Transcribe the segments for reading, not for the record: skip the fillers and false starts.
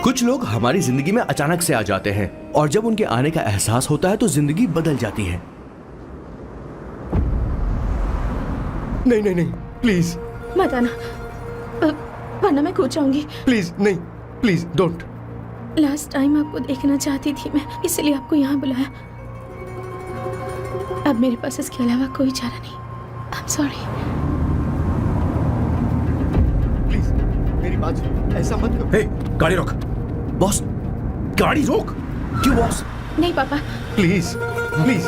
कुछ लोग हमारी जिंदगी में अचानक से आ जाते हैं और जब उनके आने का एहसास होता है तो जिंदगी बदल जाती है। नहीं नहीं नहीं, प्लीज मत आना, वरना मैं खो जाऊंगी। प्लीज नहीं, प्लीज डोंट। लास्ट टाइम आपको देखना चाहती थी मैं, इसलिए आपको यहाँ बुलाया। अब मेरे पास इसके अलावा कोई चारा नहीं। I am sorry. प्लीज मेरी बात सुनो, ऐसा मत करो। हे, गाड़ी रोक। बॉस, गाड़ी रोक। क्यों बॉस? नहीं पापा, प्लीज प्लीज।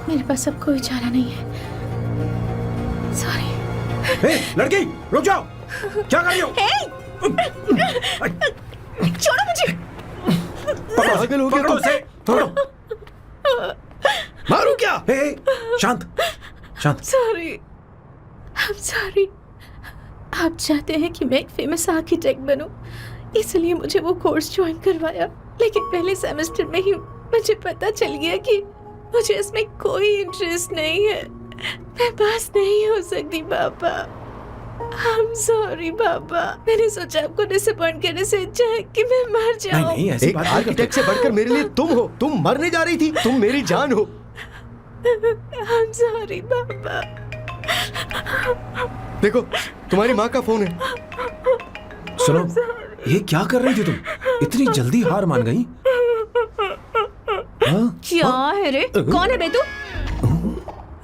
मेरे पास अब कोई चारा नहीं है। सॉरी। हे, लड़की रुक जाओ। क्या कर रही हो? छोड़ो मुझे। पागल हो गया पकड़ो तुम? उसे, पकड़ो। मारू क्या? हे, शांत शांत। Sorry, I am sorry. आप चाहते हैं कि मैं एक फेमस आर्किटेक्ट बनूं, इसलिए मुझे वो कोर्स ज्वाइन करवाया। लेकिन पहले सेमेस्टर में ही मुझे पता चल गया कि मुझे इसमें कोई इंटरेस्ट नहीं है। मैं पास नहीं हो सकती पापा। आई एम सॉरी पापा। मैंने सोचा आपको डिसअपॉइंट करने से अच्छा है कि मैं मर जाऊं। नहीं नहीं, ऐसी एक बात नहीं आर्किटेक्ट से करते। बढ़कर मेरे लिए तुम हो। तुम मरने जा रही थी, तुम मेरी जान हो। आई एम सॉरी पापा। देखो तुम्हारी माँ का फोन है। सुनो, ये क्या कर रही थी तुम? इतनी जल्दी हार मान गई? हाँ? क्या है रे? कौन है बे तू?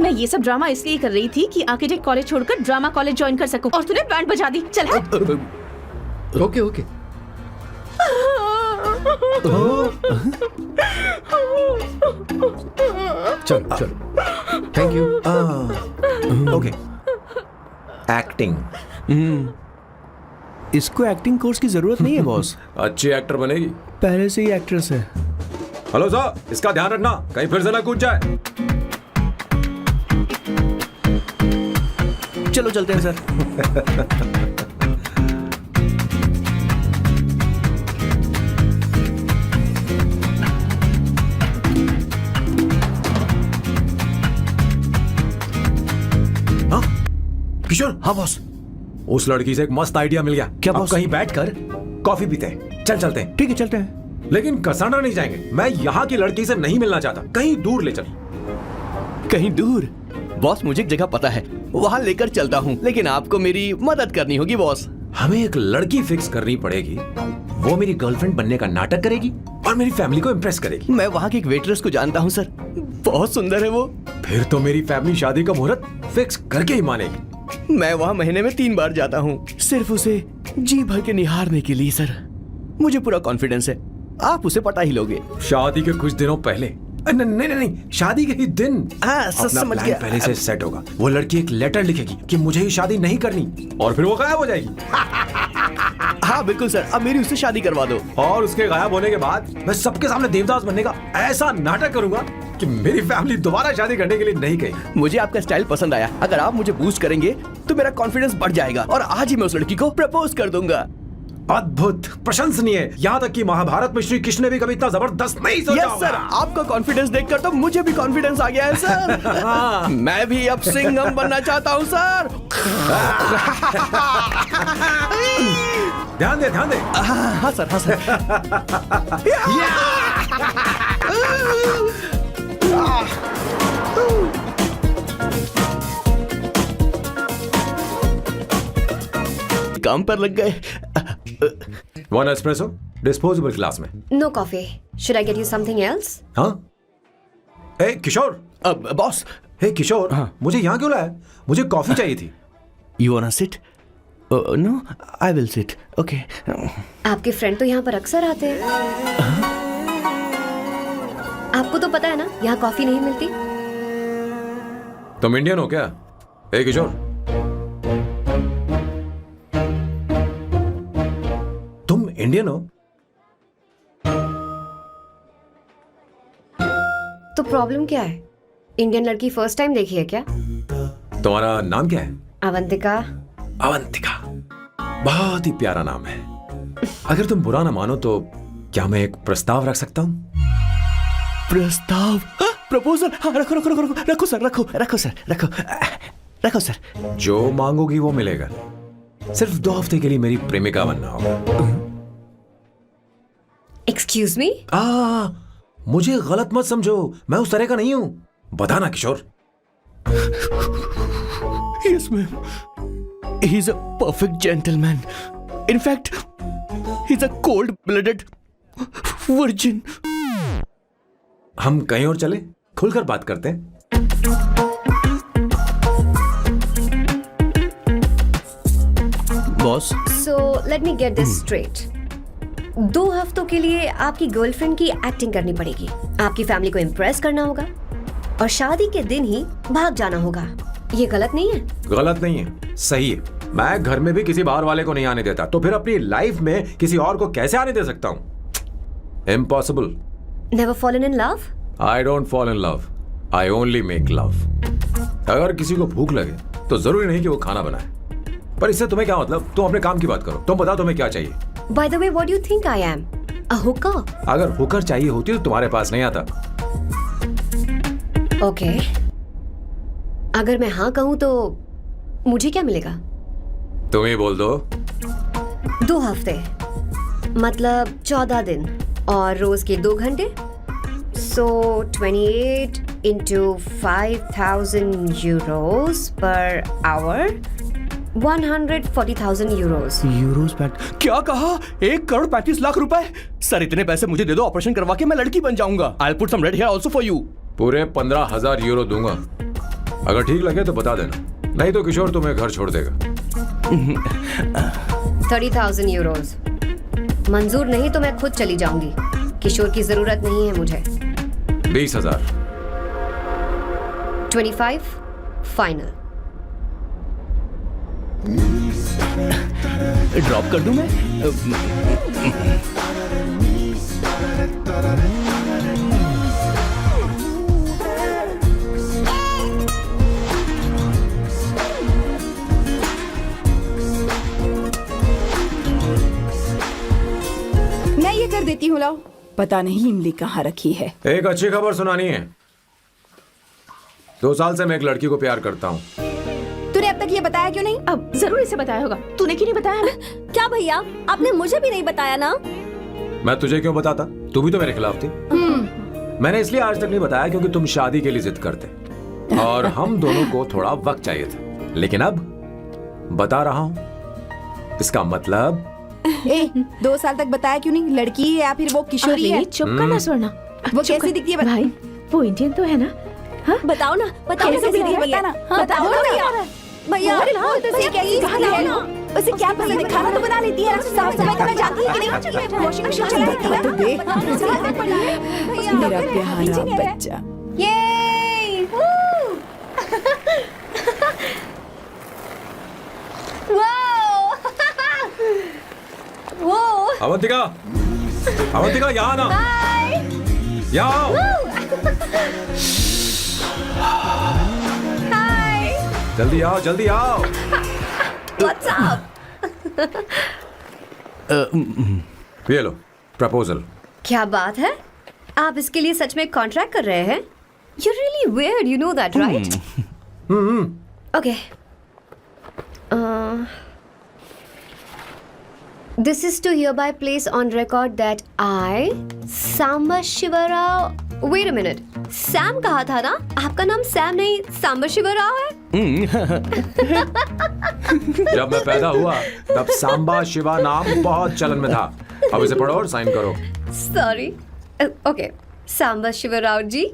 मैं ये सब ड्रामा इसलिए कर रही थी कि आर्किटेक्ट कॉलेज छोड़कर ड्रामा कॉलेज ज्वाइन कर सकूं, और तूने बैंड बजा दी। चल हट। Okay okay. चलो चलो, थैंक यू। ओके। एक्टिंग। इसको एक्टिंग कोर्स की जरूरत नहीं है बॉस। अच्छी एक्टर बनेगी। पहले से ही एक्ट्रेस है। हेलो सर, इसका ध्यान रखना, कहीं फिर से ना कूद जाए। चलो चलते हैं सर। हाँ? किशोर। हाँ बॉस। उस लड़की से एक मस्त आइडिया मिल गया। क्या अब बॉस? कहीं बैठकर कॉफी पीते हैं। चल चलते हैं। ठीक है चलते हैं। लेकिन कसाना नहीं जाएंगे। मैं यहाँ की लड़की से नहीं मिलना चाहता। कहीं दूर ले चल। कहीं दूर? बॉस मुझे एक जगह पता है, वहाँ लेकर चलता हूँ, लेकिन आपको मेरी मदद करनी होगी बॉस। हमें एक लड़की फिक्स करनी पड़ेगी। वो मेरी गर्लफ्रेंड बनने का नाटक करेगी और मेरी फैमिली को इम्प्रेस करेगी। मैं वहाँ की एक वेट्रेस को जानता हूँ सर, बहुत सुंदर है वो। फिर तो मेरी फैमिली शादी का मुहूर्त फिक्स करके ही मानेगी। मैं वहाँ महीने में 3 बार जाता हूँ, सिर्फ उसे जी भर के निहारने के लिए सर। मुझे पूरा कॉन्फिडेंस है आप उसे पटा ही लोगे। शादी के कुछ दिनों पहले। नहीं नहीं नहीं, शादी के ही दिन। हाँ, अपना समझ प्लान गया। पहले से सेट होगा। वो लड़की एक लेटर लिखेगी कि मुझे ही शादी नहीं करनी, और फिर वो गायब हो जाएगी। हाँ बिल्कुल सर, अब मेरी उससे शादी करवा दो। और उसके गायब होने के बाद मैं सबके सामने देवदास बनने का ऐसा नाटक करूंगा कि मेरी फैमिली दोबारा शादी करने के लिए नहीं कहेगी। मुझे आपका स्टाइल पसंद आया। अगर आप मुझे बूस्ट करेंगे तो मेरा कॉन्फिडेंस बढ़ जाएगा और आज ही मैं उस लड़की को प्रपोज कर दूंगा। अद्भुत, प्रशंसनीय। यहाँ तक कि महाभारत में श्री कृष्ण ने भी कभी इतना जबरदस्त नहीं सोचा यस सर, आपका कॉन्फिडेंस देखकर तो मुझे भी कॉन्फिडेंस आ गया है सर। मैं भी अब सिंघम बनना चाहता हूँ सर। ध्यान दे, ध्यान दे। हाँ सर, हाँ सर। काम पर लग गए। वन एस्प्रेसो, डिस्पोजेबल ग्लास में। No coffee. Should I get you something else? हाँ? ए किशोर। बॉस। हे किशोर, हाँ। मुझे यहाँ क्यों लाया? मुझे कॉफी चाहिए थी। You wanna sit? No, I will sit. Okay. आपके फ्रेंड तो यहाँ पर अक्सर आते हैं। आपको तो पता है ना, यहाँ कॉफी नहीं मिलती। तुम इंडियन हो क्या? हे किशोर, तुम इंडियन हो? तो प्रॉब्लम क्या है? इंडियन लड़की फर्स्ट टाइम देखी है क्या? तुम्हारा नाम क्या है? अवंतिका। अवंतिका, बहुत ही प्यारा नाम है। अगर तुम बुरा ना मानो तो क्या मैं एक प्रस्ताव रख सकता हूँ? प्रस्ताव? प्रपोजल? हाँ, रखो रखो रखो रखो रखो सर, रखो रखो सर, रखो रखो सर। जो मांगोगी वो मिलेगा। सिर्फ 2 हफ्ते के लिए मेरी प्रेमिका बनना होगा। Excuse me? मुझे गलत मत समझो, मैं उस तरह का नहीं हूं। बताना किशोर। Yes, ma'am. He's a perfect gentleman. In fact, he's a cold-blooded virgin. हम कहीं और चले, खुलकर बात करते हैं। Boss, so let me get this straight. 2 हफ्तों के लिए आपकी गर्लफ्रेंड की एक्टिंग करनी पड़ेगी, आपकी फैमिली को इम्प्रेस करना होगा और शादी के दिन ही भाग जाना होगा। ये गलत नहीं है? गलत नहीं है, सही है। मैं घर में भी किसी बाहर वाले को नहीं आने देता, तो फिर अपनी लाइफ में किसी और को कैसे आने दे सकता हूं? Impossible. Never fallen in love? I don't fall in love, I only make love. अगर किसी को भूख लगे तो जरूरी नहीं कि वो खाना बनाए, पर इससे तुम्हें क्या मतलब? तुम अपने काम की बात करो। तुम बताओ तुम्हें क्या चाहिए? Bye the way, what do you think I am? A Hooker? अगर हुकर चाहिए होती तो तुम्हारे पास नहीं आता। ओके, अगर मैं हाँ कहूं तो मुझे क्या मिलेगा? तुम ही बोल दो। 2 हफ्ते मतलब 14 दिन और रोज के 2 घंटे। सो 28 into 5,000 euros per hour, 140,000 euros. Euros PAT क्या कहा? 1,35,00,000 रुपए? सर इतने पैसे मुझे दे दो, ऑपरेशन करवा के मैं लड़की बन जाऊंगा। I'll put some red hair also for you. पूरे 15,000 यूरो दूंगा। अगर ठीक लगे तो बता देना, नहीं तो किशोर तुम्हें घर छोड़ देगा। 30,000 euros मंजूर नहीं तो मैं खुद चली जाऊंगी। किशोर की जरूरत नहीं है मुझे। 20,000। 25 फाइनल। ड्रॉप कर दूं मैं? मैं ये कर देती हूँ, लाओ। पता नहीं इमली कहाँ रखी है। एक अच्छी खबर सुनानी है। 2 साल से मैं एक लड़की को प्यार करता हूँ। तूने अब तक ये बताया क्यों नहीं? अब जरूर इसे बताया होगा। तूने क्यों नहीं बताया हमें? क्या भैया, आपने मुझे भी नहीं बताया ना? मैं तुझे क्यों बताता? तू भी तो मेरे खिलाफ थी। मैंने इसलिए आज तक नहीं बताया क्योंकि तुम शादी के लिए जिद करते और हम दोनों को थोड़ा वक्त चाहिए था। लेकिन अब बता रहा हूँ। इसका मतलब 2 साल तक बताया क्यों नहीं? लड़की है या फिर वो किशोरी है? चुप करना सोना। वो कैसी दिखती है? भाई वो इंडियन तो है ना? हाँ? बताओ ना, बताओ कैसे कैसी दिखती है? दिखती है? बताना। बताओ ना भैया। भैया, उसे कैसी दिखती है ना? उसे क्या पसंद है? खाना तो बना लेती है, साफ सफाई करना जानती है कि नहीं? वॉशिंग मशीन चला लेती है? मेरा प्यारा बच्चा। ये वो अवंतिका, अवंतिका यहाँ ना, यहाँ आओ। जल्दी आओ, जल्दी आओ। What's up? ये लो प्रपोजल। क्या बात है? आप इसके लिए सच में कॉन्ट्रैक्ट कर रहे हैं? You're really weird, you know that, right? Okay. This is to hereby place on record that I, Samba Shivarao. Wait a minute. Sam कहा था ना? आपका नाम सैम नहीं सांबा शिवराव है? जब मैं पैदा हुआ तब सांबा शिवा नाम बहुत चलन में था। अब इसे पढ़ो और साइन करो। Sorry. Okay, Samba Shivarao ji.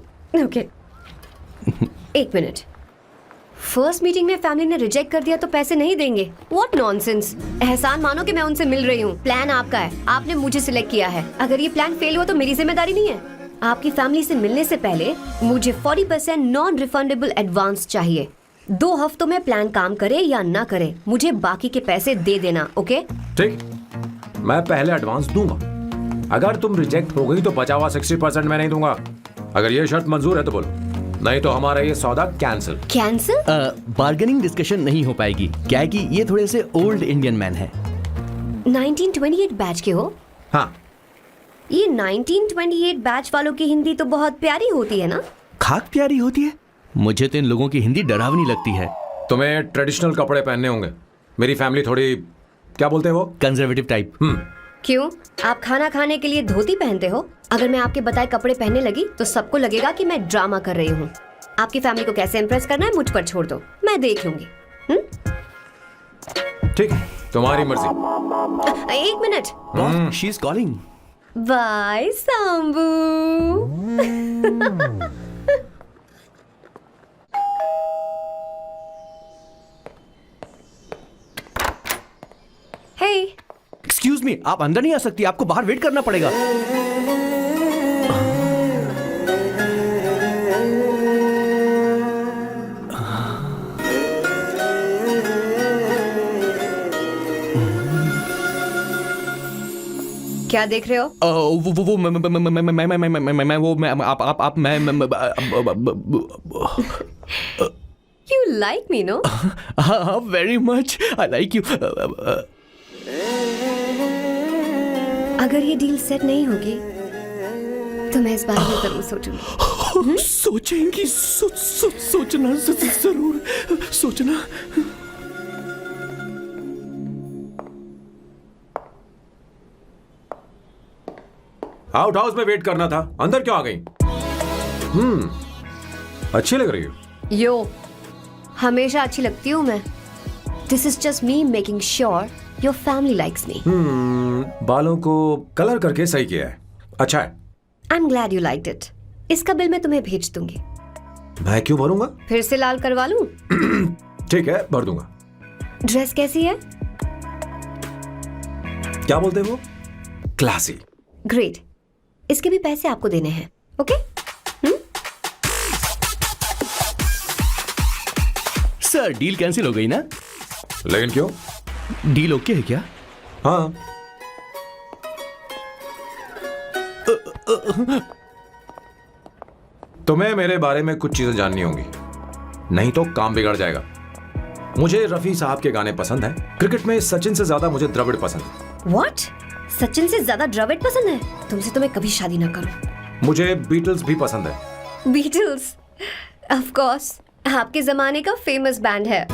Okay, 1 minute. First meeting में फैमिली ने रिजेक्ट कर दिया तो पैसे नहीं देंगे? What nonsense. एहसान मानो कि मैं उनसे मिल रही हूँ। प्लान आपका है, आपने मुझे सिलेक्ट किया है। अगर ये प्लान फेल हुआ तो मेरी जिम्मेदारी नहीं है। आपकी फैमिली से मिलने से पहले मुझे 40% नॉन रिफंडेबल एडवांस चाहिए। 2 हफ्तों में प्लान काम करे या ना करे, मुझे बाकी के पैसे दे देना। ओके? ठीक, मैं पहले एडवांस दूंगा। अगर तुम रिजेक्ट हो गई तो बचा हुआ 60% मैं नहीं दूंगा। अगर ये शर्त मंजूर है तो बोलो, नहीं तो हमारा ये सौदा कैंसिल। कैंसिल? बार्गेनिंग डिस्कशन नहीं हो पाएगी। क्या है कि ये थोड़े से ओल्ड इंडियन मैन है। 1928 बैच के हो? हाँ। ये 1928 बैच वालों की हिंदी तो बहुत प्यारी होती है ना? खाक प्यारी होती है? मुझे तो इन लोगों की हिंदी डरावनी लगती है। तुम्हें ट्रेडिशनल कपड़े पहनने होंगे। मेरी फैमिली थोड़ी, क्या बोलते हैं वो, कंजर्वेटिव टाइप। क्यों? आप खाना खाने के लिए धोती पहनते हो? अगर मैं आपके बताए कपड़े पहनने लगी तो सबको लगेगा कि मैं ड्रामा कर रही हूँ। आपकी फैमिली को कैसे इम्प्रेस करना है मुझ पर छोड़ दो, मैं देख लूंगी। ठीक है, तुम्हारी मर्जी। एक मिनट। She is calling. Bye Sambu. Hey, excuse me, आप अंदर नहीं आ सकती, आपको बाहर वेट करना पड़ेगा। क्या देख रहे हो? वो मैं वो मैं आप मैं यू लाइक मी नो? हाँ, very much, I like you. अगर ये डील सेट नहीं होगी तो मैं इस बारे में जरूर सोचूंगी। सोचेंगी, सोचना जरूर सोचना। आउट हाउस में वेट करना था, अंदर क्यों आ गई? अच्छी लग रही हो। यो, हमेशा अच्छी लगती हूँ मैं। This is just me making sure your family likes me. बालों को कलर करके सही किया है, अच्छा है। I am glad you liked it. इसका बिल मैं तुम्हें भेज दूंगी। मैं क्यों भरूंगा? फिर से लाल करवा लूं? ठीक है, भर दूंगा। ड्रेस कैसी है? क्या बोलते हो? क्लासी। ग्रेट। इसके भी पैसे आपको देने हैं, ओके? सर, डील कैंसिल हो गई ना? लेकिन क्यों? डील ओके है क्या? हाँ। तुम्हें मेरे बारे में कुछ चीजें जाननी होंगी, नहीं तो काम बिगड़ जाएगा। मुझे रफी साहब के गाने पसंद हैं। क्रिकेट में सचिन से ज्यादा मुझे द्रविड़ पसंद है। व्हाट? सचिन से ज्यादा द्रविड़ पसंद है? तुमसे तो मैं कभी शादी ना करूं। मुझे बीटल्स भी पसंद है। बीटल्स? ऑफ कोर्स, आपके जमाने का फेमस बैंड है।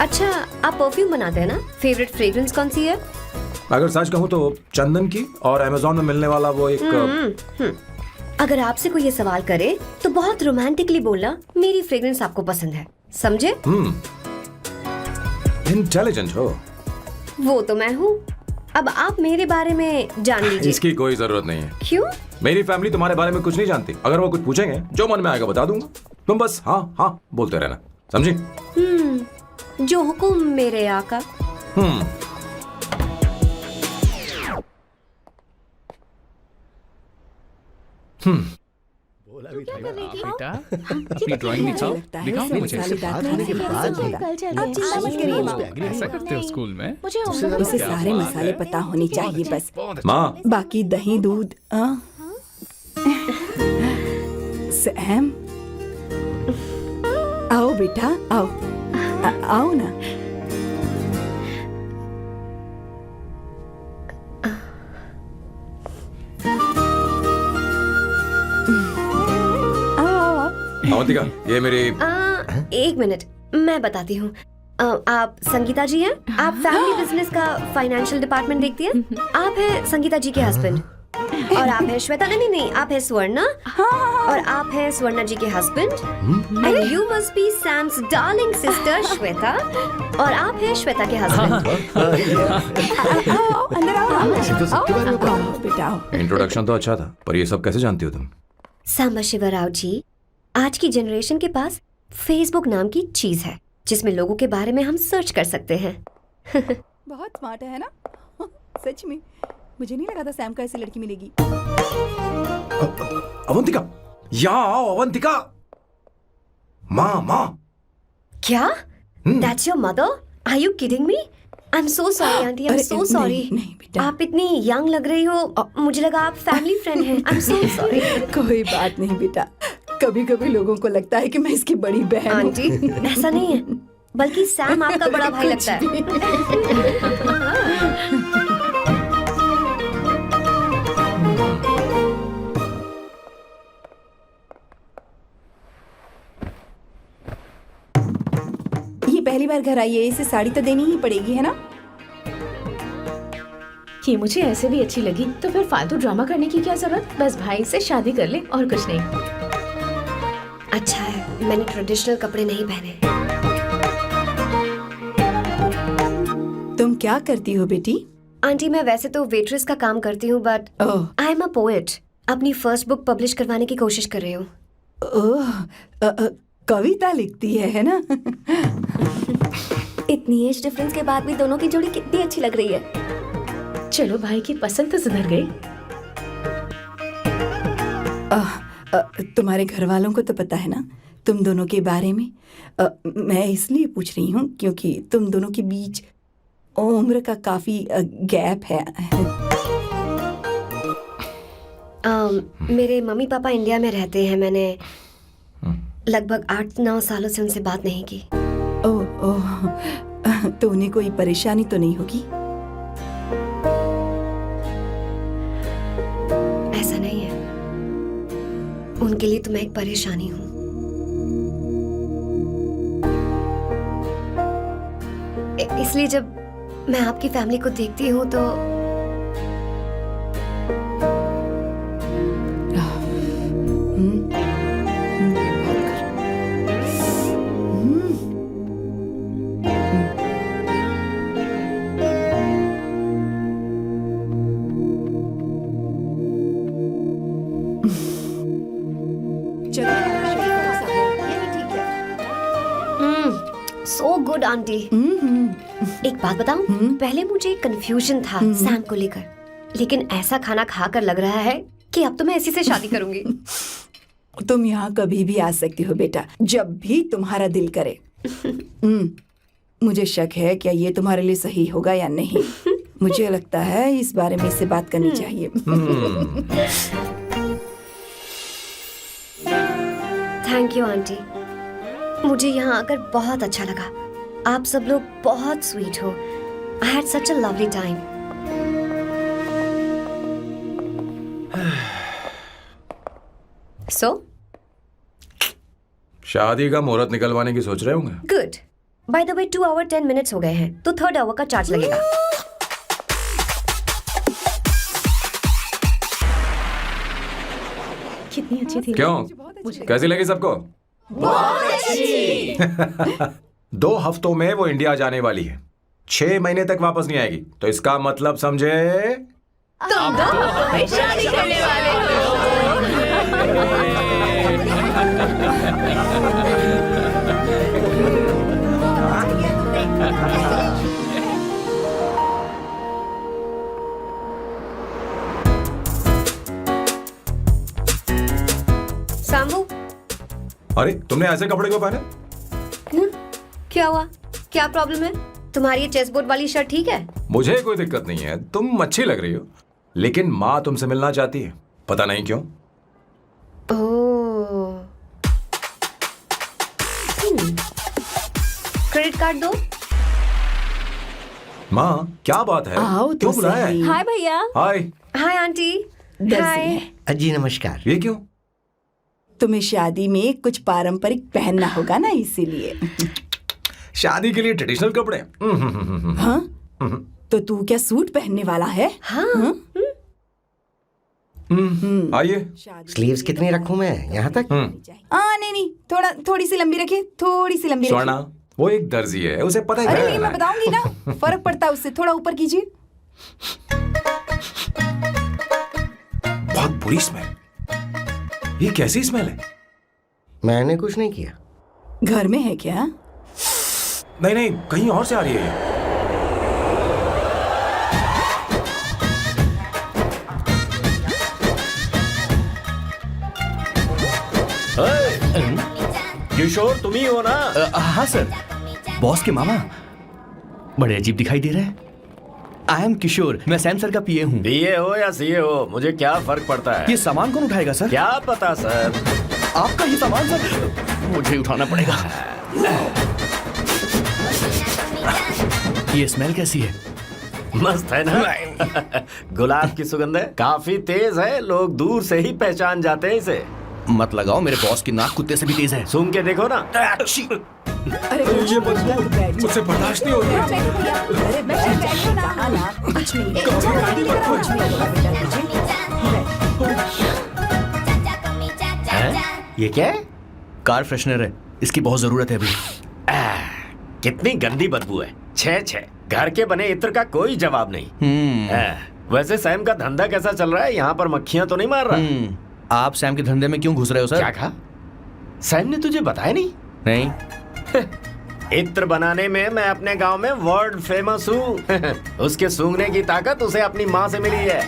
अच्छा, आप परफ्यूम बनाते हैं ना? फेवरेट फ्रेग्रेंस कौन सी है? अगर सच कहूं तो चंदन की, और अमेज़न में मिलने वाला वो एक अगर आपसे कोई ये सवाल करे तो बहुत रोमांटिकली बोलना मेरी फ्रेग्रेंस आपको पसंद है, समझे? इंटेलिजेंट हो। वो तो मैं हूँ। अब आप मेरे बारे में जान लीजिए। इसकी कोई जरूरत नहीं है। क्यों? मेरी फैमिली तुम्हारे बारे में कुछ नहीं जानती। अगर वो कुछ पूछेंगे, जो मन में आएगा बता दूंगा। तुम बस हाँ हाँ बोलते रहना, समझी? जो हुकुम मेरे आका। बेटा, अपनी ड्राइंग दिखाओ, दिखाओ ना मुझे। आप चिंता मत करिए माँ। ऐसा करते हो स्कूल में? उसे सारे मसाले पता होने चाहिए बस। माँ, बाकी दही दूध। सैम, आओ बेटा, आओ। आओ ना। अवंतिका, ये मेरी एक मिनट, मैं बताती हूँ। आप संगीता जी हैं? आप फैमिली बिजनेस का फाइनेंशियल डिपार्टमेंट देखती हैं? आप हैं संगीता जी के हस्बैंड। और आप हैं श्वेता। नहीं नहीं, आप हैं स्वर्णा। और आप हैं स्वर्णा जी के husband. And you must be Sam's darling sister Shweta. और आप हैं श्वेता के हस्बैंड। आओ, अंदर आओ। आओ बेटा, आओ। इंट्रोडक्शन तो अच्छा था, पर ये सब कैसे जानती हो तुम? सांबा शिवराव जी, आज की जनरेशन के पास फेसबुक नाम की चीज है जिसमें लोगों के बारे में हम सर्च कर सकते हैं। बहुत स्मार्ट है ना? सच में मुझे नहीं लगा था सैम को ऐसी लड़की मिलेगी। अवंतिका, यहाँ आओ अवंतिका। माँ माँ। क्या? That's your mother? Are you kidding me? I'm so sorry aunty, I'm so sorry। नहीं बेटा, आप इतनी यंग लग रही हो, मुझे लगा आप फैमिली फ्रेंड हैं। I'm so sorry। कोई बात नहीं बेटा। कभी कभी लोगों को लगता है कि मैं इसकी बड़ी बहन हूँ। आंटी, ऐसा नहीं है, बल्कि सैम आपका बड़ा भाई लगता है। ये पहली बार घर आई है, इसे साड़ी तो देनी ही पड़ेगी, है ना? ये मुझे ऐसे भी अच्छी लगी, तो फिर फालतू ड्रामा करने की क्या जरूरत। बस भाई से शादी कर ले और कुछ नहीं। अच्छा है मैंने ट्रेडिशनल कपड़े नहीं पहने। तुम क्या करती हो बेटी? आंटी मैं वैसे तो वेट्रेस का काम करती हूँ, but oh I am a poet. अपनी फर्स्ट बुक पब्लिश करवाने की कोशिश कर रही हूँ। ओह, कविता लिखती है ना? इतनी एज डिफरेंस के बाद भी दोनों की जोड़ी कितनी अच्छी लग रही है। चलो भाई की पसंद तो सुधर गई। तुम्हारे घर वालों को तो पता है ना तुम दोनों के बारे में? मैं इसलिए पूछ रही हूँ क्योंकि तुम दोनों के बीच उम्र का काफी गैप है। मेरे मम्मी पापा इंडिया में रहते हैं। मैंने लगभग 8-9 सालों से उनसे बात नहीं की। ओह ओह, तो उन्हें कोई परेशानी तो नहीं होगी? ऐसा नहीं है, उनके लिए तो मैं एक परेशानी हूँ। इसलिए जब मैं आपकी फैमिली को देखती हूँ तो सो गुड आंटी। एक बात बताऊं, पहले मुझे कंफ्यूजन था सैम को लेकर, लेकिन ऐसा खाना खाकर लग रहा है कि अब तो मैं इसी से शादी करूंगी। तुम यहाँ कभी भी आ सकती हो बेटा, जब भी तुम्हारा दिल करे। मुझे शक है क्या ये तुम्हारे लिए सही होगा या नहीं। मुझे लगता है इस बारे में इससे बात करनी चाहिए। थैंक यू आंटी, मुझे यहाँ आकर बहुत अच्छा लगा। आप सब लोग बहुत स्वीट हो। I had such a lovely time. So शादी का मुहूर्त निकलवाने की सोच रहे होंगे। Good. By the way 2 hour 10 minutes हो गए हैं, तो 3rd आवर का चार्ज लगेगा। कितनी अच्छी थी। क्यों, कैसी लगी सबको? बहुत अच्छी। 2 हफ्तों में वो इंडिया जाने वाली है, 6 महीने तक वापस नहीं आएगी। तो इसका मतलब समझे तुम दो शादी करने वाले सांबू, अरे तुमने ऐसे कपड़े क्यों पहने? क्या हुआ? क्या प्रॉब्लम है? तुम्हारी ये चेस बोर्ड वाली शर्ट ठीक है? मुझे कोई दिक्कत नहीं है, तुम अच्छी लग रही हो, लेकिन माँ तुमसे मिलना चाहती है, पता नहीं क्यों। ओह। क्रेडिट कार्ड दो। माँ क्या बात है? आओ तो क्यों बुलाया है? सही। हाय भैया। हाय। Hi aunty. हाय। जी नमस्कार। ये क्यों? तुम्हें शादी में कुछ पारंपरिक पहनना होगा ना, इसीलिए। शादी के लिए ट्रेडिशनल कपड़े? हाँ? तो तू क्या सूट पहनने वाला है? हाँ। आइए। स्लीव्स कितनी रखूं मैं? यहाँ तक? नहीं, थोड़ी सी लंबी रखिए, थोड़ी सी लंबी रखिए। स्वर्णा, वो एक दर्जी है, उसे पता है अरे क्या नहीं, मैं करना है। बताऊंगी ना, फर्क पड़ता है उससे। थोड़ा ऊपर कीजिए। बहुत बुरी स्मेल। ये कैसी स्मेल है? मैंने कुछ नहीं किया। घर में है क्या? नहीं नहीं, कहीं और से आ रही है ये। किशोर तुम ही हो ना? हाँ सर, बॉस के मामा। बड़े अजीब दिखाई दे रहे हैं। आई एम किशोर, मैं सैम सर का पीए हूँ। बीए हो या सीए हो, मुझे क्या फर्क पड़ता है? ये सामान कौन उठाएगा सर? क्या पता सर। आपका ही सामान सर, मुझे उठाना पड़ेगा। ये स्मेल कैसी है? मस्त है ना? गुलाब की सुगंध है, काफी तेज है, लोग दूर से ही पहचान जाते हैं इसे। मत लगाओ, मेरे बॉस की नाक कुत्ते से भी तेज है। सूंघ के देखो ना। अरे ये बदबू मुझसे बर्दाश्त नहीं हो रही है। अरे बैठो ना। कुछ नहीं कुछ नहीं ये क्या है? कार फ्रेशनर है, इसकी बहुत जरूरत है अभी। कितनी गंदी बदबू है। छे छे, घर के बने इत्र का कोई जवाब नहीं। वैसे सैम का धंधा कैसा चल रहा है? यहाँ पर मक्खियां तो नहीं मार रहा? आप सैम के धंधे में क्यों घुस रहे हो सर? क्या कहा? सैम ने तुझे बताया नहीं? नहीं। इत्र बनाने में मैं अपने गांव में वर्ल्ड फेमस हूँ। उसके सूंघने की ताकत उसे अपनी माँ से मिली है।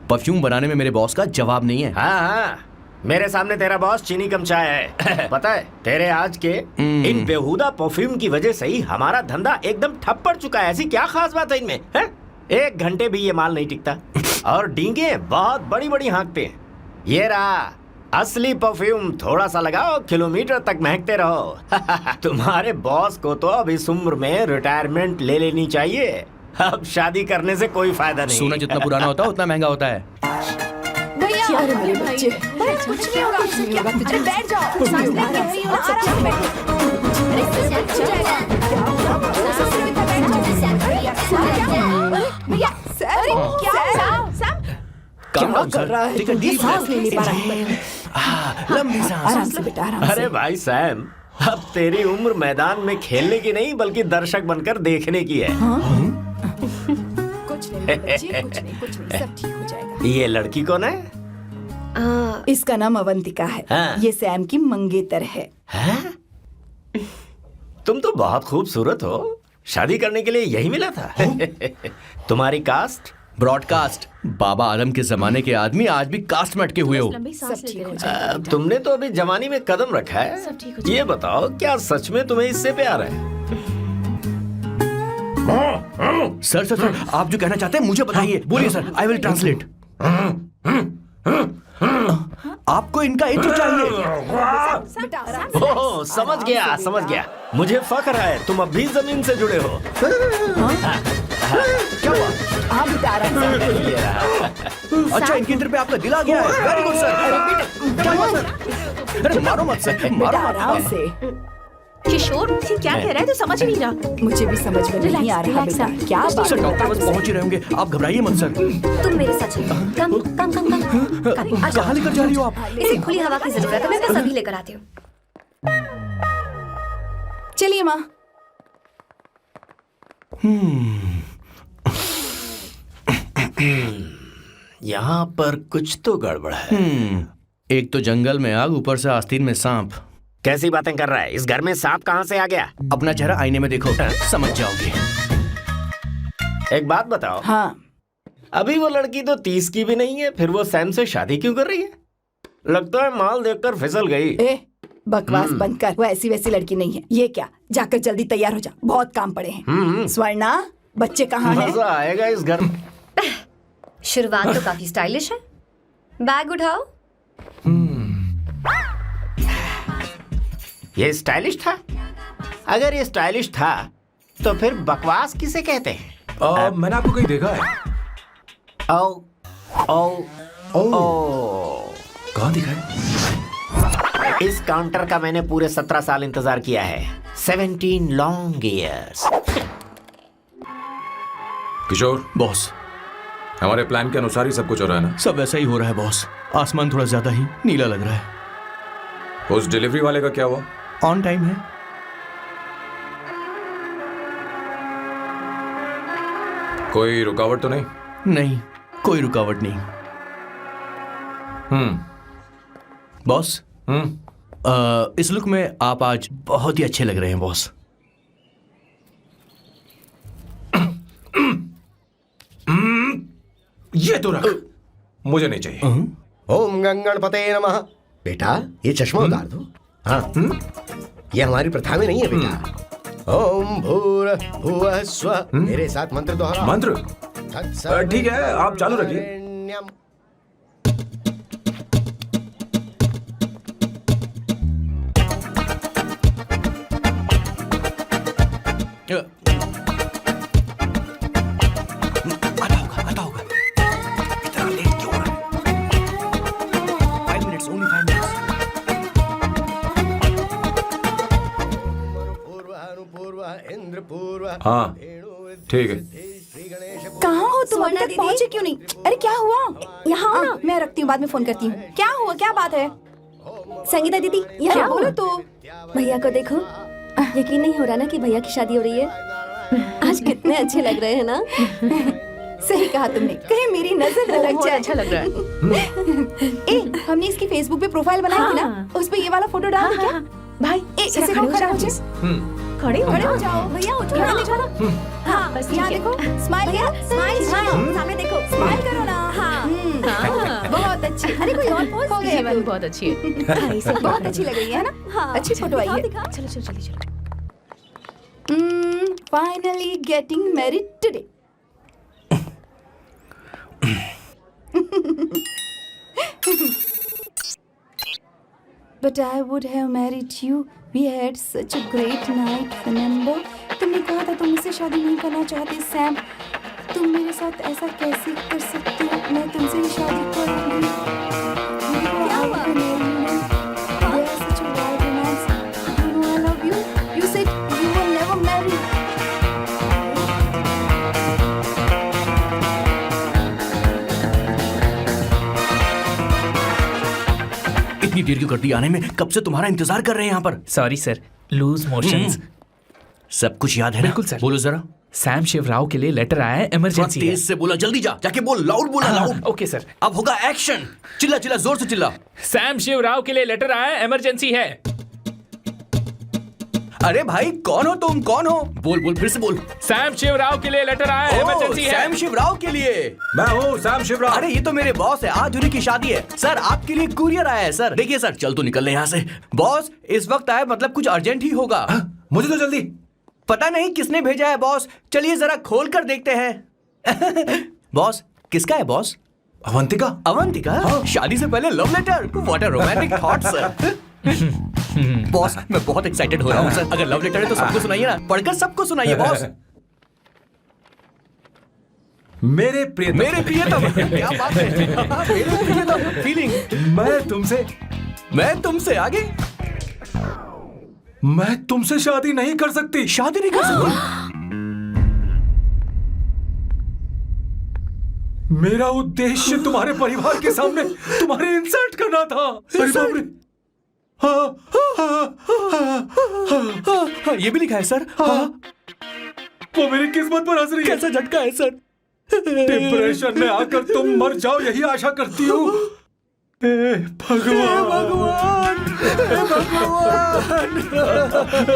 परफ्यूम बनाने में मेरे बॉस का जवाब नहीं है। हाँ हाँ, मेरे सामने तेरा बॉस चीनी कम चाय है। पता है, तेरे आज के इन बेहुदा परफ्यूम की वजह से ही हमारा धंधा एकदम ठप पड़ चुका है। ऐसी क्या खास बात है इनमें? है? 1 घंटे भी ये माल नहीं टिकता और डींगे बहुत बड़ी बड़ी हाँकते हैं। ये रहा असली परफ्यूम, थोड़ा सा लगाओ, किलोमीटर तक महकते रहो। तुम्हारे बॉस को तो अब इस उम्र में रिटायरमेंट ले लेनी चाहिए। अब शादी करने से कोई फायदा नहीं। सोना जितना पुराना होता है उतना महंगा होता है। भैया अरे मेरे बच्चे, कुछ नहीं होगा, कुछ नहीं होगा। अरे बैठ जाओ, सांस लेके रही हो, आराम से बैठो। भैया सर क्या कर रहा है? ये सांस नहीं ले पा रहा है। लंबी सांस। आराम से बेटा, आराम से। अरे भाई सैम, अब तेरी उम्र मैदान में खेलने की नहीं बल्कि दर्शक बनकर देखने की है। कुछ नहीं बच्चे, कुछ नहीं, सब ठीक हो जाएगा। ये लड़की कौन है? इसका नाम अवंतिका है। हाँ। ये सैम की मंगेतर है। हैं? तुम तो बहुत खूबसूरत हो। शादी करने के लिए यही मिला था? तुम्हारी कास्ट? ब्रॉडकास्ट। बाबा आदम के जमाने के आदमी आज भी कास्ट में अटके हुए हो। सब ठीक हो जाएगा। तुमने तो अभी जवानी में कदम रखा है। ये बताओ, क्या सच में तुम्हें इससे प्यार है? सर सर सर, आप जो कहना चाहते हैं मुझे बताइए। बोलिए सर, आई विल ट्रांसलेट। आपको इनका इंट्रो चाहिए। ओह, समझ गया समझ गया। मुझे फख्र है तुम अब भी जमीन से जुड़े हो। क्या हुआ? हाँ बेटा, आराम से। अच्छा, इनके इंटर पे आपका दिल आ गया है। Very good sir. क्या हुआ सर? अरे मारो मत सर, मारो बेटा मत। आराम से। किशोर ये क्या कह रहा है? तो समझ नहीं रहा। मुझे भी समझ में नहीं आ रहा बेटा, क्या बात सर है? डॉक्टर बस पहुंच ही रहे होंगे, आप घबराइए मत सर। तुम मेरे साथ चलो। कम कम कम कम। कहाँ लेकर जा रही हो आप? इसे खुली हवा की जरूरत है, मैं बस अभी लेकर आती हूँ। चलिए माँ। यहाँ पर कुछ तो गड़बड़ है। एक तो जंगल में आग, ऊपर से आस्तीन में सांप। कैसी बातें कर रहा है? इस घर में सांप कहाँ से आ गया? अपना चेहरा आईने में देखो, समझ जाओगे। एक बात बताओ। हाँ, अभी वो लड़की तो 30 की भी नहीं है, फिर वो सैम से शादी क्यों कर रही है? लगता है माल देखकर फिसल गई। ए बकवास बंद कर। वो ऐसी वैसी लड़की नहीं है। ये क्या, जाकर जल्दी तैयार हो जा, बहुत काम पड़े हैं। स्वर्णा, बच्चे कहाँ हैं? मजा आएगा इस घर में। शुरुआत तो काफी स्टाइलिश है। बैग उठाओ। ये स्टाइलिश था? अगर ये स्टाइलिश था तो फिर बकवास किसे कहते हैं? मैंने आपको कहीं देखा है। ओ ओ ओ कहाँ दिखा है? इस काउंटर का मैंने पूरे 17 साल इंतजार किया है। 17 लॉन्ग ईयर्स। किशोर बॉस, हमारे प्लान के अनुसार ही सब कुछ हो रहा है ना? सब वैसा ही हो रहा है बॉस। आसमान थोड़ा ज्यादा ही नीला लग रहा है। उस डिलीवरी वाले का क्या हुआ? ऑन टाइम है। कोई रुकावट तो नहीं? नहीं, कोई रुकावट नहीं। बॉस, इस लुक में आप आज बहुत ही अच्छे लग रहे हैं बॉस। ये तो रख, मुझे नहीं चाहिए। ओम गंगणपते नमः। बेटा ये चश्मा उतार दो। हाँ, ये हमारी प्रथा में नहीं है बेटा। ओम भूर भुवः स्वः। मेरे साथ मंत्र दोहराओ। मंत्र? तत्सवितुर्वरेण्यं। ठीक है, आप चालू रखिए। हाँ ठीक है। कहाँ हो तुम? सुवर्णा अब तक दीदी। पहुंचे क्यों नहीं? अरे क्या हुआ? यहाँ आओ ना। मैं रखती हूँ, बाद में फोन करती हूँ। क्या हुआ, क्या बात है? संगीता दीदी क्या यहाँ बोलो आओ। तो? भैया को देखो, यकीन नहीं हो रहा ना कि भैया की शादी हो रही है। आज कितने अच्छे लग रहे हैं ना। सही कहा तुमने, कहीं मेरी नजर न लग बहुत जाए। अच्छा लग रहा है। ए, हमने इसकी फेसबुक पे प्रोफाइल बनाई थी ना, उस पे ये वाला फोटो डाल दो क्या? भाई ऐसे जरा करो, खड़े हो जाओ। जाओ। खड़े हो खड़े हो जाओ। जाओ। भैया उठो यहाँ ना। देखो ना। हाँ, बस यहाँ ठीक है। देखो, स्माइल भैया करो, स्माइल स्माइल सामने देखो। स्माइल करो ना। हाँ। बहुत अच्छी। अरे कोई और पोज हो ये गया, वाली बहुत अच्छी है। बहुत अच्छी लग रही है ना? हाँ अच्छी फोटो आई है। दिखाओ। चलो चलो चलो चलो। Finally getting married today. But I would have married you. We had such a great night, remember? तुमने कहा था तुम मुझसे शादी नहीं करना चाहते, सैम। तुम मेरे साथ ऐसा कैसे कर सकते हो? मैं तुमसे ही शादी करूंगी। क्या हुआ? There's such a wild romance. You know I love you. You said you will never marry. इतनी देर क्यों कर दी आने में? कब से तुम्हारा इंतजार कर रहे हैं यहाँ पर। Sorry sir, loose motions. सब कुछ याद है ना? बिल्कुल सर। बोलो जरा। सैम शिवराव के लिए लेटर आया है, थोड़ा इमरजेंसी है। तेज से बोला, जल्दी जा, जाके बोल, लाउड बोला, लाउड। Okay sir. अब होगा एक्शन। चिल्ला चिल्ला, जोर से चिल्ला। सैम शिवराव के लिए लेटर आया है, इमरजेंसी है। अरे भाई, कौन हो तुम? कौन हो? बोल बोल, फिर से बोल। सैम शिवराव के लिए लेटर आया है, ओह, इमरजेंसी है। सैम शिवराव के लिए। मैं हूँ सैम शिवराव। अरे ये तो मेरे बॉस है, आज उन्हीं की शादी है। सर आपके लिए कुरियर आया है सर। देखिए सर, चल तो निकल ले यहाँ से। बॉस इस वक्त आए, मतलब कुछ अर्जेंट ही होगा। मुझे तो जल्दी। पता नहीं किसने भेजा है बॉस, चलिए जरा खोल कर देखते हैं। बॉस किसका है बॉस? अवंतिका। अवंतिका? शादी से पहले love letter? What a romantic thought sir. Boss मैं बहुत एक्साइटेड हो रहा हूँ सर। अगर लव लेटर है तो सबको सुनाइए ना, पढ़कर सबको सुनाइए बॉस। मेरे प्रियतम। मेरे प्रियतम, क्या बात है। मेरे प्रियतम, फीलिंग। मैं तुमसे आगे। मैं तुमसे शादी नहीं कर सकती। शादी नहीं कर सकती? मेरा उद्देश्य तुम्हारे परिवार के सामने तुम्हारे इंसल्ट करना था। अरे बाप रे। हाँ, ये भी लिखा है सर। हाँ, वो मेरी किस्मत पर हंस रही है। कैसा झटका है सर। डिप्रेशन में आकर तुम मर जाओ, यही आशा करती हूँ। भगवान,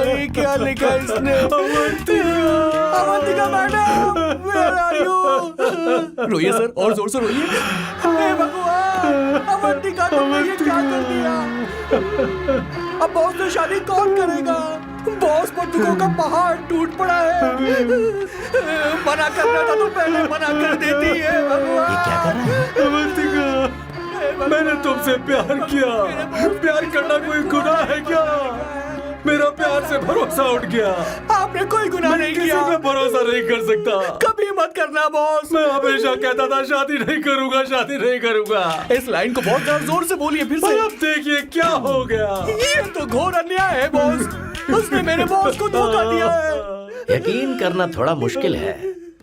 ये क्या लिखा इसने? Avantika madam, where are you? रोइए सर, और जोर से रोइए। हे भगवान, अवंतिका तुमने ये क्या कर दिया? अब बॉस से शादी कौन करेगा? बॉस पर दुखों का पहाड़ टूट पड़ा है। मना करना था तो पहले मना कर देती है। भगवान, ये क्या कर रहा है? अवंतिका, मैंने तुमसे प्यार किया। प्यार करना कोई गुनाह है क्या? मेरा प्यार से भरोसा उठ गया। आपने कोई गुनाह नहीं किसी किया। पे भरोसा नहीं कर सकता। कभी मत करना बॉस। मैं हमेशा कहता था शादी नहीं करूंगा, शादी नहीं करूंगा। इस लाइन को बहुत ज्यादा जोर से बोलिए फिर से। अब देखिए क्या हो गया। ये तो घोर अन्याय है बॉस। उसने मेरे बॉस को धोखा दिया है। यकीन करना थोड़ा मुश्किल है।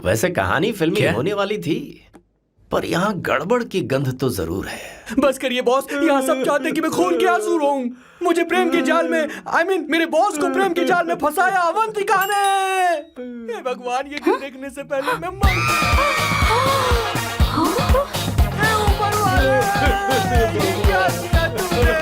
वैसे कहानी फिल्मी होने वाली थी, पर यहाँ गड़बड़ की गंध तो जरूर है। बस करिए बॉस, यहाँ सब चाहते हैं कि मैं खून के आंसू रोऊं। मुझे प्रेम के जाल में, मेरे बॉस को प्रेम के जाल में फंसाया अवंतिका ने। हे भगवान, ये दिन देखने से पहले मैं मर। हे ऊपर वाले, ये क्या किया तुमने?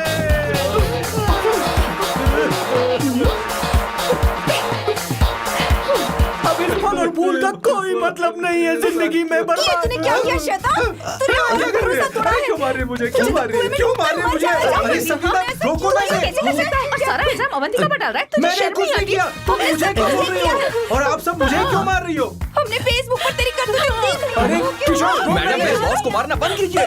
अब इस फल और फूल का कोई मतलब नहीं है जिंदगी में। बर्बाद। तूने क्या किया शैतान? तूने मुझे भरोसा तोड़ा है। क्यों मार रही मुझे? क्यों मार रही? क्यों मार रही मुझे? अरे संगीता, रोको ना इसे। कैसे कर सकता है? और सारा इल्जाम अवंतिका पर डाल रहा है। तुझे मैंने शर्म कुछ नहीं नहीं आती? किया। तुम मुझे क्यों बोल रही हो? और आप सब मुझे क्यों मार रही हो? हमने फेसबुक पर तेरी करतूतें देख ली। अरे किशोर, मैडम, मेरे बॉस को मारना बंद कीजिए।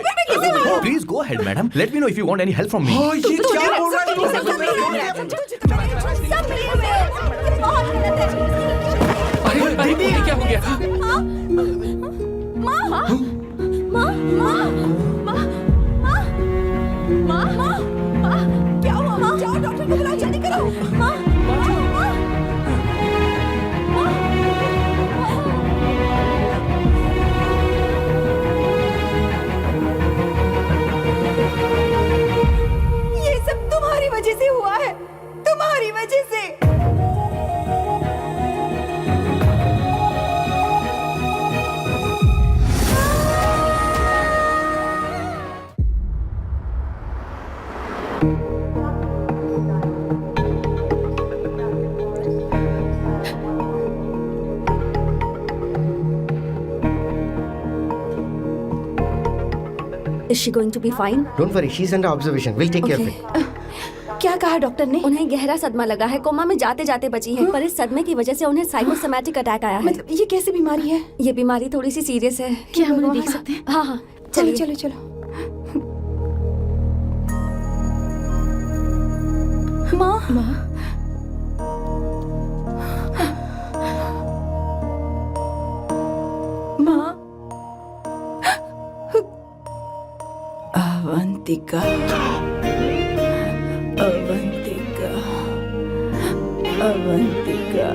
Please go ahead madam, let me know if you want any help from me. हाँ, ये क्या बोल रहा है तू? सब मिले हुए हैं। ये बहुत गलत है। अरे दीदी, ये क्या हो गया? माँ, माँ, माँ, माँ, माँ, माँ, माँ, माँ, माँ, क्या हुआ? माँ, जाओ डॉक्टर को बुलाओ, जल्दी करो। माँ, माँ, माँ, माँ, Is she going to be fine? Don't worry, she's under observation. We'll take care of it. क्या कहा डॉक्टर ने? उन्हें गहरा सदमा लगा है, कोमा में जाते जाते बची है, पर इस सदमे की वजह से उन्हें साइकोसोमैटिक अटैक आया है। मतलब ये कैसी बीमारी है? ये बीमारी थोड़ी सी सीरियस है। क्या हम उन्हें देख सकते हैं? हाँ हाँ, चलो चलिए। चलो चलो। माँ माँ अवंतिका अवंतिका अवंतिका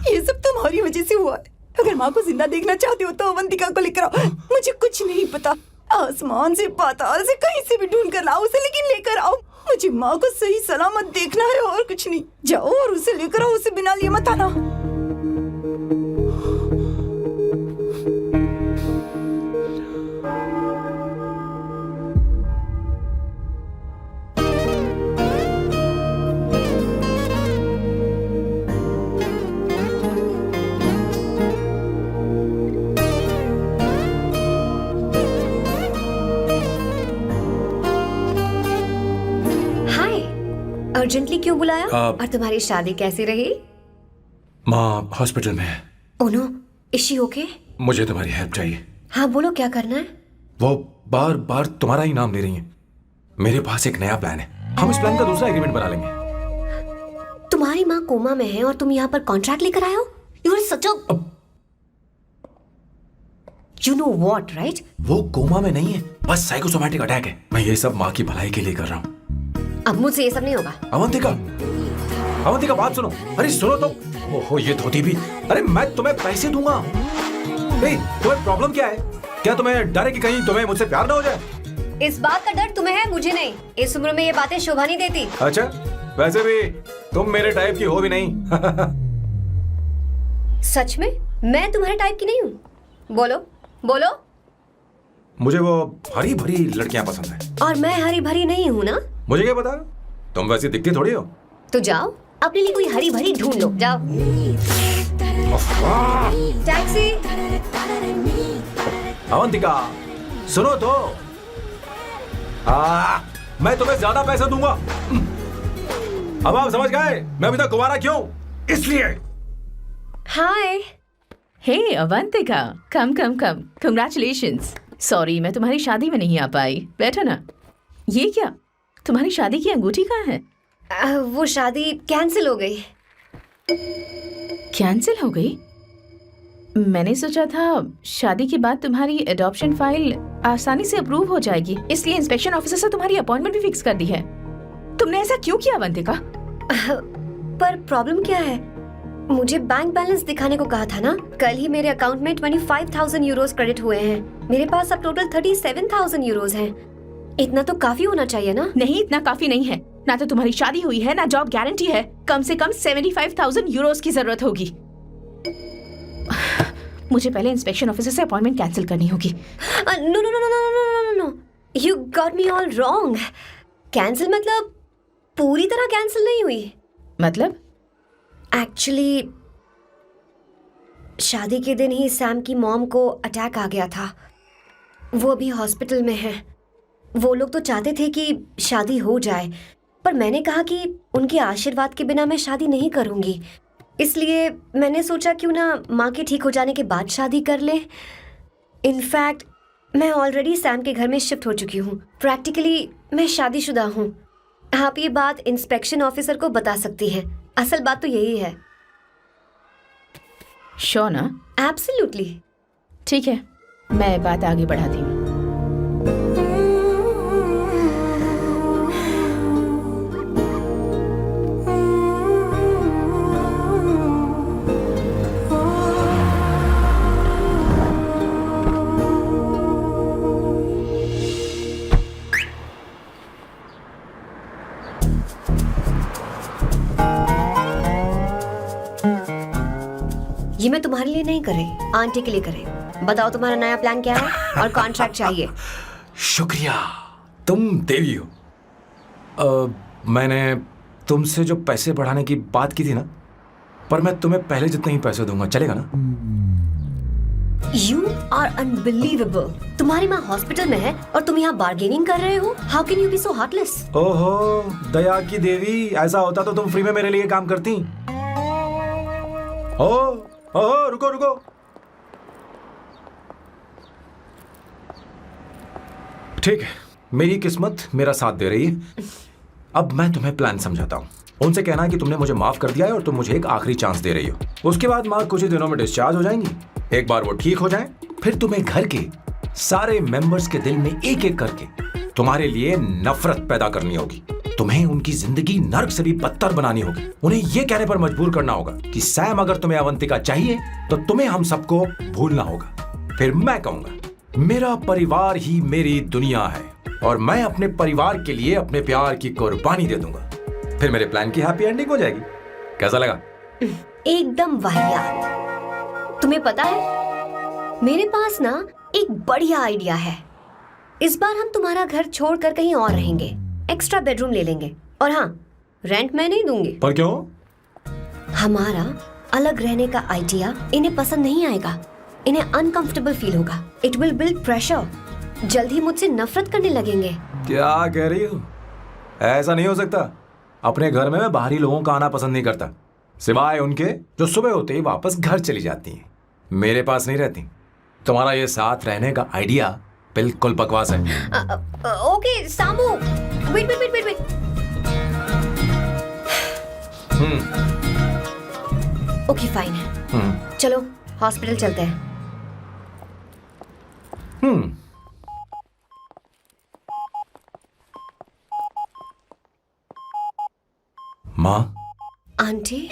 ये सब तुम्हारी वजह से हुआ है। अगर माँ को जिंदा देखना चाहते हो तो अवंतिका को लेकर आओ। मुझे कुछ नहीं पता, आसमान से पाताल से कहीं से भी ढूंढ कर लाओ उसे, लेकिन लेकर आओ। मुझे माँ को सही सलामत देखना है और कुछ नहीं। जाओ और उसे लेकर आओ, उसे बिना लिए मत आना। अर्जेंटली क्यों बुलाया? आप- और तुम्हारी शादी कैसी रही? माँ हॉस्पिटल में है। Oh no, is she okay? मुझे तुम्हारी हेल्प चाहिए। हाँ बोलो, क्या करना है? वो बार बार तुम्हारा ही नाम ले रही हैं। मेरे पास एक नया प्लान है, हम इस प्लान का दूसरा एग्रीमेंट बना लेंगे। तुम्हारी माँ कोमा में है और तुम यहाँ पर कॉन्ट्रैक्ट लेकर आए हो? You are such a you know what, right? वो कोमा में नहीं है, बस साइकोसोमैटिक अटैक है। मैं ये सब माँ की भलाई के लिए कर रहा हूँ। अब मुझसे ये सब नहीं होगा। अवंतिका, अवंतिका बात सुनो। अरे सुनो तो। ओहो ये धोती भी। अरे मैं तुम्हें पैसे दूंगा। तुम्हें प्रॉब्लम क्या है? क्या तुम्हें डर है कि कहीं तुम्हें मुझसे प्यार ना हो जाए? इस बात का डर तुम्हें है, मुझे नहीं। इस उम्र में ये बातें शोभा नहीं देती। अच्छा, वैसे भी तुम मेरे टाइप की हो भी नहीं। सच में मैं तुम्हारे टाइप की नहीं हूँ? बोलो बोलो। मुझे वो हरी भरी लड़कियां पसंद है। और मैं हरी भरी नहीं हूँ ना? मुझे क्या पता, तुम वैसे दिखती थोड़ी हो। तो जाओ अपने लिए कोई हरी भरी ढूंढ लो, जाओ। टैक्सी। अवंतिका सुनो तो। मैं तुम्हें ज्यादा पैसा दूंगा। अब आप समझ गए मैं अभी तक कुंवारा क्यों? इसलिए। हाय। हे अवंतिका, कम कम कम, कंग्रेचुलेशंस। सॉरी मैं तुम्हारी शादी में नहीं आ पाई। बैठो ना। ये क्या, तुम्हारी शादी की अंगूठी कहाँ है? वो शादी कैंसिल हो गई। कैंसिल हो गई? मैंने सोचा था शादी के बाद तुम्हारी एडॉप्शन फाइल आसानी से अप्रूव हो जाएगी, इसलिए इंस्पेक्शन ऑफिसर से तुम्हारी अपॉइंटमेंट भी फिक्स कर दी है। तुमने ऐसा क्यों किया अवंतिका? पर प्रॉब्लम क्या है? मुझे बैंक बैलेंस दिखाने को कहा था ना। कल ही मेरे अकाउंट में 25,000 यूरोस क्रेडिट हुए हैं। मेरे पास अब टोटल 37,000 यूरोस हैं। इतना तो काफी होना चाहिए ना? नहीं, इतना काफी नहीं है। ना तो तुम्हारी शादी हुई है, ना जॉब गारंटी है। कम से कम 75,000 यूरोस की जरूरत होगी। मुझे पहले इंस्पेक्शन ऑफिसर से अपॉइंटमेंट कैंसिल करनी होगी। No no no no no no no, you got me all wrong. Cancel मतलब पूरी तरह कैंसिल नहीं हुई। मतलब? एक्चुअली शादी के दिन ही सैम की मॉम को अटैक आ गया था। वो अभी हॉस्पिटल में है। वो लोग तो चाहते थे कि शादी हो जाए, पर मैंने कहा कि उनके आशीर्वाद के बिना मैं शादी नहीं करूंगी। इसलिए मैंने सोचा क्यों ना माँ के ठीक हो जाने के बाद शादी कर ले। इनफैक्ट मैं ऑलरेडी सैम के घर में शिफ्ट हो चुकी हूँ। प्रैक्टिकली मैं शादीशुदा हूँ। आप ये बात इंस्पेक्शन ऑफिसर को बता सकती हैं। असल बात तो यही है। श्योर ना? एब्सोल्युटली। ठीक है, मैं बात आगे बढ़ाती हूँ। मैं तुम्हारे लिए नहीं कर रही, आंटी के लिए कर रही हूँ। बताओ तुम्हारा नया प्लान क्या है और कॉन्ट्रैक्ट चाहिए। शुक्रिया, तुम देवी हो। मैंने तुमसे जो पैसे बढ़ाने की बात की थी ना, पर मैं तुम्हें पहले जितने ही पैसे दूंगा, चलेगा ना? You are unbelievable. तुम्हारी माँ हॉस्पिटल में है और तुम यहाँ बार्गेनिंग कर रहे हो? How can you be so heartless? ओहो, दया की देवी, ऐसा होता तो तुम फ्री में मेरे लिए काम करती। ओहो, रुको रुको। ठीक है, मेरी किस्मत मेरा साथ दे रही है। अब मैं तुम्हें प्लान समझाता हूँ। उनसे कहना कि तुमने मुझे माफ कर दिया है और तुम मुझे एक आखिरी चांस दे रही हो। उसके बाद माँ कुछ ही दिनों में डिस्चार्ज हो जाएंगी। एक बार वो ठीक हो जाएं, फिर तुम्हें घर के सारे मेंबर्स के दिल में एक एक करके तुम्हारे लिए नफरत पैदा करनी होगी। तुम्हें उनकी जिंदगी नर्क से भी बदतर बनानी होगी। उन्हें यह कहने पर मजबूर करना होगा कि सैम, अगर तुम्हें अवंतिका चाहिए तो तुम्हें हम सबको भूलना होगा। फिर मैं कहूंगा, मेरा परिवार ही मेरी दुनिया है और मैं अपने परिवार के लिए अपने प्यार की कुर्बानी दे दूंगा। फिर मेरे प्लान की हैप्पी एंडिंग हो जाएगी। कैसा लगा? एकदम वाहियात। तुम्हें पता है, मेरे पास ना एक बढ़िया आइडिया है। इस बार हम तुम्हारा घर छोड़कर कहीं और रहेंगे, एक्स्ट्रा बेडरूम ले लेंगे। और हाँ, रेंट मैं नहीं दूंगी। पर क्यों? हमारा अलग रहने का आइडिया इन्हें पसंद नहीं आएगा। इन्हें अनकंफर्टेबल फील होगा। It will build pressure. जल्द ही मुझसे नफरत करने लगेंगे। क्या कह रही हो? ऐसा नहीं हो सकता। अपने घर में मैं बाहरी लोगों का आना पसंद नहीं करता, सिवाय उनके जो सुबह होते ही वापस घर चली जाती हैं, मेरे पास नहीं रहती। तुम्हारा ये साथ रहने का आइडिया बिल्कुल बकवास है। Okay Samu, wait wait wait wait wait. Okay fine है। चलो हॉस्पिटल चलते हैं। माँ, आंटी,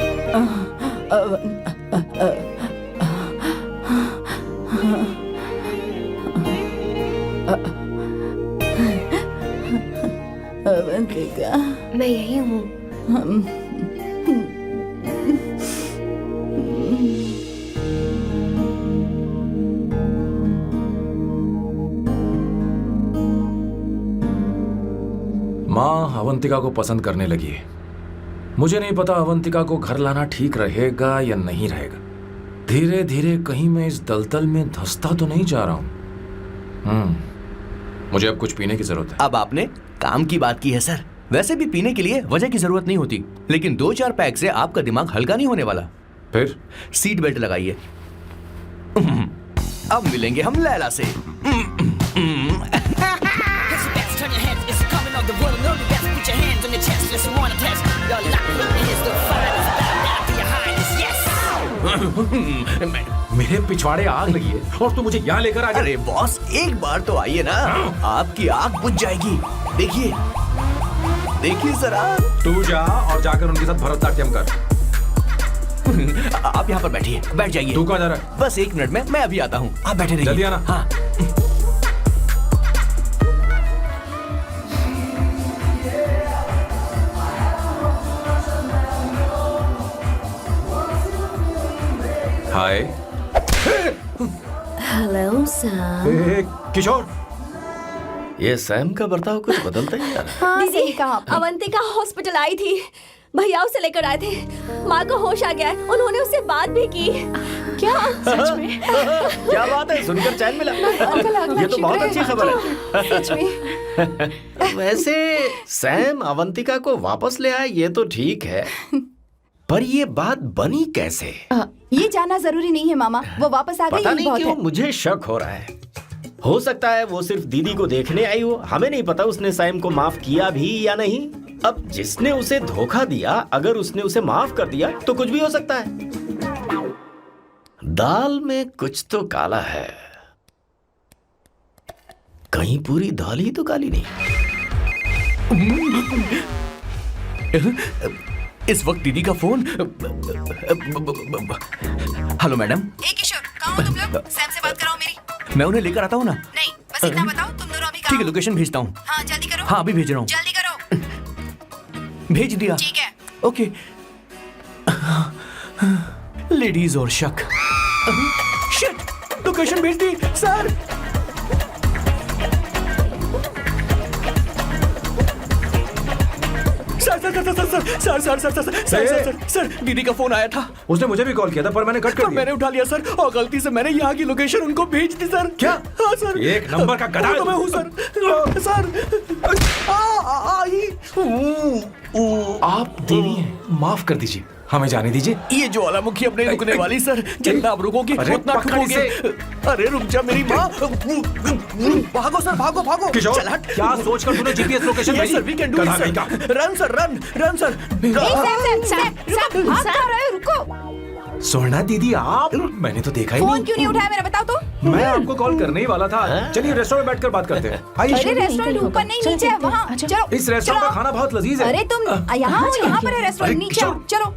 अवंतिका, मैं यही हूँ। माँ अवंतिका को पसंद करने लगी है। मुझे नहीं पता अवंतिका को घर लाना ठीक रहेगा या नहीं रहेगा। धीरे धीरे कहीं मैं इस दलदल में धंसता तो नहीं जा रहा हूँ। मुझे अब कुछ पीने की जरूरत है। अब आपने काम की बात की है सर। वैसे भी पीने के लिए वजह की जरूरत नहीं होती, लेकिन 2-4 पैक से आपका दिमाग हल्का नहीं होने वाला। फिर सीट बेल्ट लगाइए। अब मिलेंगे हम लैला से। मेरे पिछवाड़े आग लगी है और तू मुझे यहाँ लेकर आ गया। अरे बॉस, एक बार तो आइए ना, आपकी आग बुझ जाएगी। देखिए देखिए जरा। तू जा और जाकर उनके साथ भरतनाट्यम कर। आप यहाँ पर बैठिए, बैठ जाइए। तू कहाँ जा रहा है? बस 1 मिनट में मैं अभी आता हूँ, आप बैठे रहिए। जल्दी आना। हाँ। हाय। Hello Sam. किशोर, ये सैम का बर्ताव कुछ बदलता ही जा रहा है। हाँ, सही कहा। अवंतिका हॉस्पिटल आई थी, भैया उसे लेकर आए थे। माँ को होश आ गया है, उन्होंने उससे बात भी की। क्या सच में? क्या बात है, सुनकर चैन मिला। ये तो बहुत अच्छी खबर है। सच में। वैसे सैम अवंतिका को वापस ले आए ये तो ठीक है, पर ये बात बनी कैसे? ये जानना जरूरी नहीं है मामा, वो वापस आ गई पता यही नहीं बहुत क्यों है। मुझे शक हो रहा है। हो सकता है वो सिर्फ दीदी को देखने आई हो। हमें नहीं पता उसने सैम को माफ किया भी या नहीं। अब जिसने उसे धोखा दिया, अगर उसने उसे माफ कर दिया तो कुछ भी हो सकता है। दाल में कुछ तो काला है। कहीं पूरी दाल ही तो काली नहीं। इस वक्त दीदी का फोन। Hello madam. किशोर, कहाँ हो तुम लोग? सैम से बात कराओ मेरी। मैं उन्हें लेकर आता हूँ ना। नहीं, बस इतना बताओ तुम दोनों अभी ठीक है, लोकेशन भेजता हूँ। हाँ जल्दी करो। हाँ अभी भेज रहा हूँ। जल्दी करो। भेज दिया। ठीक है। ओके। लेडीज और शक। शिट, लोकेशन भेज दी सर। सर दीदी का फोन आया था। उसने मुझे भी कॉल किया था पर मैंने कट कर दिया। मैंने उठा लिया सर, और गलती से मैंने यहाँ की लोकेशन उनको भेज दी सर। क्या? हाँ सर, एक नंबर का गधा है तो मैं हूँ सर। आप देवी हैं, माफ कर दीजिए, हमें जाने दीजिए। ये ज्वालामुखी अपने रुकने वाली सर, जितना आप रुकोगे अरे, उतना पकड़ ठुकोगे। इसे। अरे रुक जा मेरी माँ। भागो सर, भागो भागो। किशोर, चल हट। क्या सोचकर तूने GPS लोकेशन Yes, भेजी? sir, we can do it, गधा sir. कहीं का। Run sir, run sir. भाग कहाँ रहे हो? रुको। स्वर्णा दीदी आप, मैंने तो देखा ही फोन नहीं। क्यों नहीं उठाया मेरा, बताओ तो। मैं आपको कॉल करने ही वाला था। चलिए रेस्टोरेंट में बैठकर बात करते हैं। आइए। अरे रेस्टोरेंट ऊपर नहीं, नीचे है, वहाँ। चलो। इस रेस्टोरेंट का खाना बहुत लजीज है। अरे तुम यहाँ हो, यहाँ पर है रेस्टोरेंट, अरे, नीचे आओ, चलो।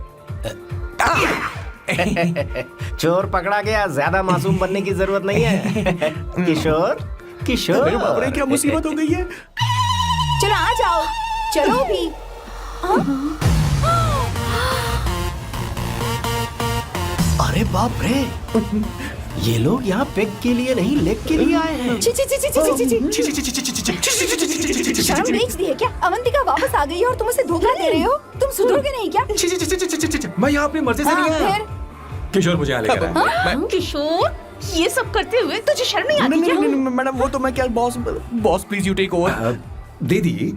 चोर पकड़ा गया, ज्यादा मासूम बनने की जरूरत नहीं है। किशोर, किशोर। अरे बाप रे, क्या मुसीबत हो गई है। चलो आ जाओ, चलो भी। अरे बाप रे, ये लोग यहाँ पेग के लिए नहीं लेग के लिए आए हैं। ची ची ची ची ची ची ची। शर्म बेच दी है क्या? अवंतिका वापस आ गई है और तुम उसे धोखा दे रहे हो? तुम सुधरोगे नहीं क्या? मैं यहाँ अपनी मर्जी से नहीं आया। फिर किशोर मुझे यहाँ लेकर आया। किशोर, ये सब करते हुए तुझे शर्म नहीं आती क्या? नहीं, मैडम वो तो मैं क्या, boss please you take over. दीदी,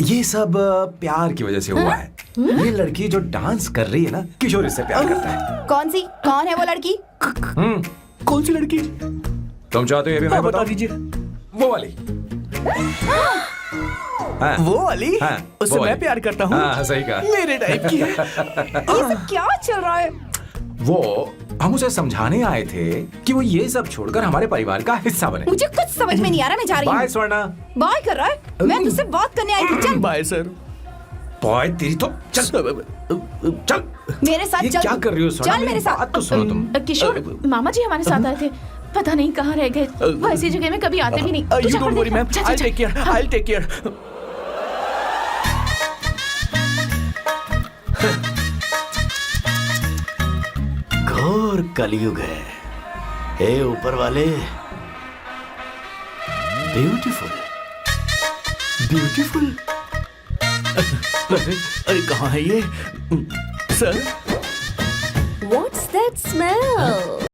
ये सब प्यार की वजह से हुआ है। ये लड़की जो डांस कर रही है ना, किशोर इससे प्यार करता है। कौन सी? कौन है वो लड़की? कौन सी लड़की? तुम चाहते हो ये भी मैं हाँ, बता बताऊं? दीजिए। वो वाली। हाँ, वो वाली? हाँ, उससे वो वाली। मैं प्यार करता हूँ। हाँ, सही कहा। मेरे टाइप की है। ये सब क्या चल रहा है? वो हम उसे समझाने आए थे कि वो ये सब छोड़कर हमारे परिवार का हिस्सा बने। मुझे कुछ समझ में नहीं आ रहा, मैं जा रही बाय हूँ। स्वर्णा। बाय कर रहा है? मैं तुझसे बात करने आई थी, चल। Bye sir. बॉय तेरी तो चल चल। मेरे साथ ये चल। क्या कर रही हो स्वर्णा? चल मेरे साथ। बात तो सुनो तुम। किशोर, मामा जी हमारे साथ आए थे, पता नहीं कहाँ रह गए। वो ऐसी जगह में कभी आते भी नहीं। तू यू जा डोंट कर वरी देख। मैम, जा, जा, आई जा। Take care, I take care. घोर कलयुग है। हे ऊपर वाले, ब्यूटीफुल, ब्यूटीफुल। अरे कहाँ है ये सर? What's that smell?